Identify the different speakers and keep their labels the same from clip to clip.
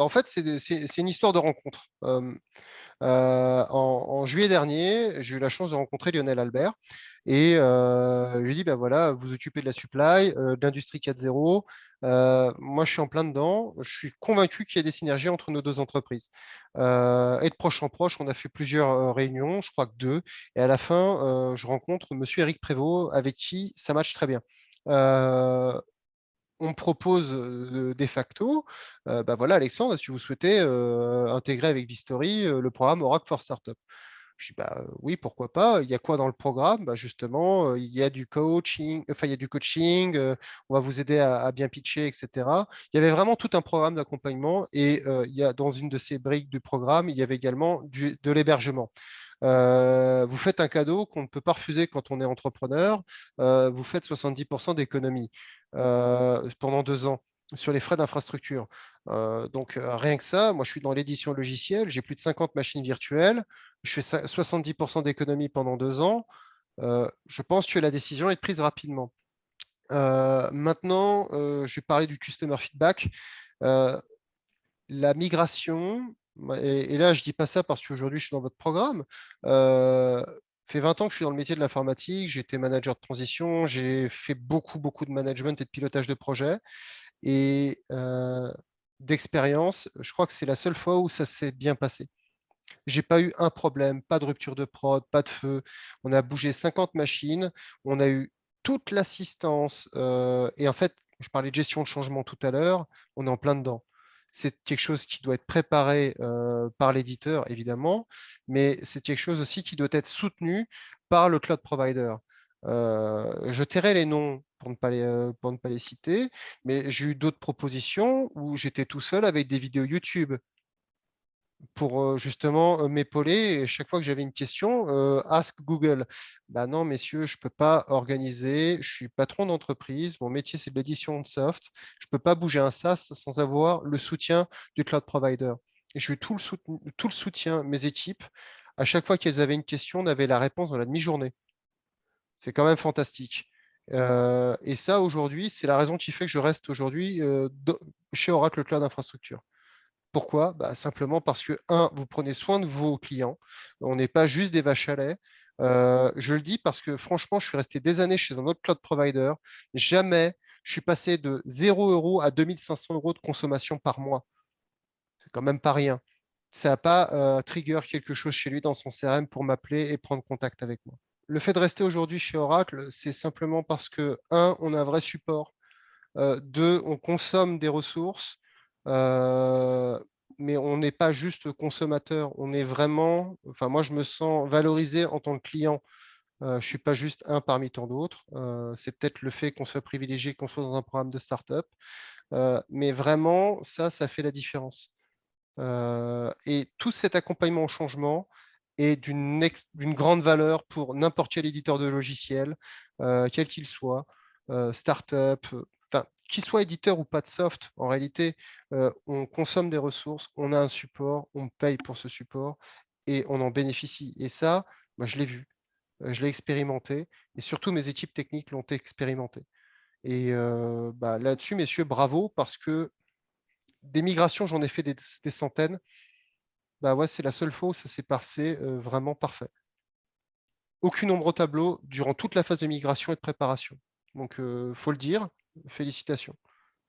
Speaker 1: En fait, c'est une histoire de rencontre. En juillet dernier, j'ai eu la chance de rencontrer Lionel Albert et je lui ai dit, ben voilà, vous vous occupez de la supply, de l'industrie 4.0. Moi, je suis en plein dedans. Je suis convaincu qu'il y a des synergies entre nos deux entreprises. Et de proche en proche, on a fait plusieurs réunions, je crois que deux. Et à la fin, je rencontre Monsieur Eric Prévost, avec qui ça matche très bien. Euh, on propose de facto, bah voilà, Alexandre, si vous souhaitez intégrer avec Vistory le programme Oracle for Startup. Je dis bah oui, pourquoi pas. Il y a quoi dans le programme? Bah, justement, il y a du coaching, enfin il y a du coaching, on va vous aider à bien pitcher, etc. Il y avait vraiment tout un programme d'accompagnement et il y a dans une de ces briques du programme, il y avait également de l'hébergement. Vous faites un cadeau qu'on ne peut pas refuser quand on est entrepreneur. Vous faites 70% d'économie pendant 2 ans sur les frais d'infrastructure. Donc, rien que ça, moi, je suis dans l'édition logicielle, j'ai plus de 50 machines virtuelles, je fais 70% d'économie pendant 2 ans. Je pense que la décision est prise rapidement. Maintenant, je vais parler du customer feedback. Euh, la migration, et là, je dis pas ça parce qu'aujourd'hui, je suis dans votre programme. Euh, fait 20 ans que je suis dans le métier de l'informatique, j'ai été manager de transition, j'ai fait beaucoup, beaucoup de management et de pilotage de projet. Et d'expérience, je crois que c'est la seule fois où ça s'est bien passé. J'ai pas eu un problème, pas de rupture de prod, pas de feu. On a bougé 50 machines, on a eu toute l'assistance. Et en fait, je parlais de gestion de changement tout à l'heure, on est en plein dedans. C'est quelque chose qui doit être préparé par l'éditeur, évidemment, mais c'est quelque chose aussi qui doit être soutenu par le cloud provider. Je tairai les noms pour ne pas les citer, mais j'ai eu d'autres propositions où j'étais tout seul avec des vidéos YouTube pour justement m'épauler. Et chaque fois que j'avais une question, ask Google. Bah non, messieurs, je ne peux pas organiser. Je suis patron d'entreprise. Mon métier, c'est de l'édition de soft. Je ne peux pas bouger un SaaS sans avoir le soutien du cloud provider. Et je eu tout le soutien, mes équipes. À chaque fois qu'elles avaient une question, on avait la réponse dans la demi-journée. C'est quand même fantastique. Et ça, aujourd'hui, c'est la raison qui fait que je reste aujourd'hui chez Oracle Cloud Infrastructure. Pourquoi? Bah, simplement parce que, un, vous prenez soin de vos clients. On n'est pas juste des vaches à lait. Je le dis parce que franchement, je suis resté des années chez un autre cloud provider. Jamais je suis passé de 0 € à 2 500 € de consommation par mois. C'est quand même pas rien. Ça n'a pas trigger quelque chose chez lui dans son CRM pour m'appeler et prendre contact avec moi. Le fait de rester aujourd'hui chez Oracle, c'est simplement parce que, un, on a un vrai support. Deux, on consomme des ressources, euh, mais on n'est pas juste consommateur. On est vraiment, enfin, moi, je me sens valorisé en tant que client. Je ne suis pas juste un parmi tant d'autres. C'est peut-être le fait qu'on soit privilégié, qu'on soit dans un programme de start-up. Mais vraiment, ça fait la différence. Et tout cet accompagnement au changement est d'une grande valeur pour n'importe quel éditeur de logiciel, quel qu'il soit, start-up, enfin, qu'il soit éditeur ou pas de soft, en réalité, on consomme des ressources, on a un support, on paye pour ce support et on en bénéficie. Et ça, moi, je l'ai vu, je l'ai expérimenté et surtout mes équipes techniques l'ont expérimenté. Et bah, là-dessus, messieurs, bravo, parce que des migrations, j'en ai fait des centaines. Bah ouais, c'est la seule fois où ça s'est passé vraiment parfait. Aucune ombre au tableau durant toute la phase de migration et de préparation. Donc, faut le dire, félicitations.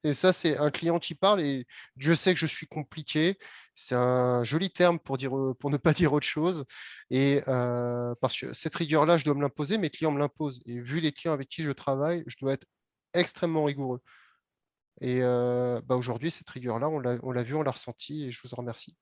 Speaker 1: Et ça, c'est un client qui parle et Dieu sait que je suis compliqué. C'est un joli terme pour dire, pour ne pas dire autre chose. Et parce que cette rigueur-là, je dois me l'imposer, mes clients me l'imposent. Et vu les clients avec qui je travaille, je dois être extrêmement rigoureux. Et bah aujourd'hui, cette rigueur-là, on l'a vu, on l'a ressenti et je vous en remercie.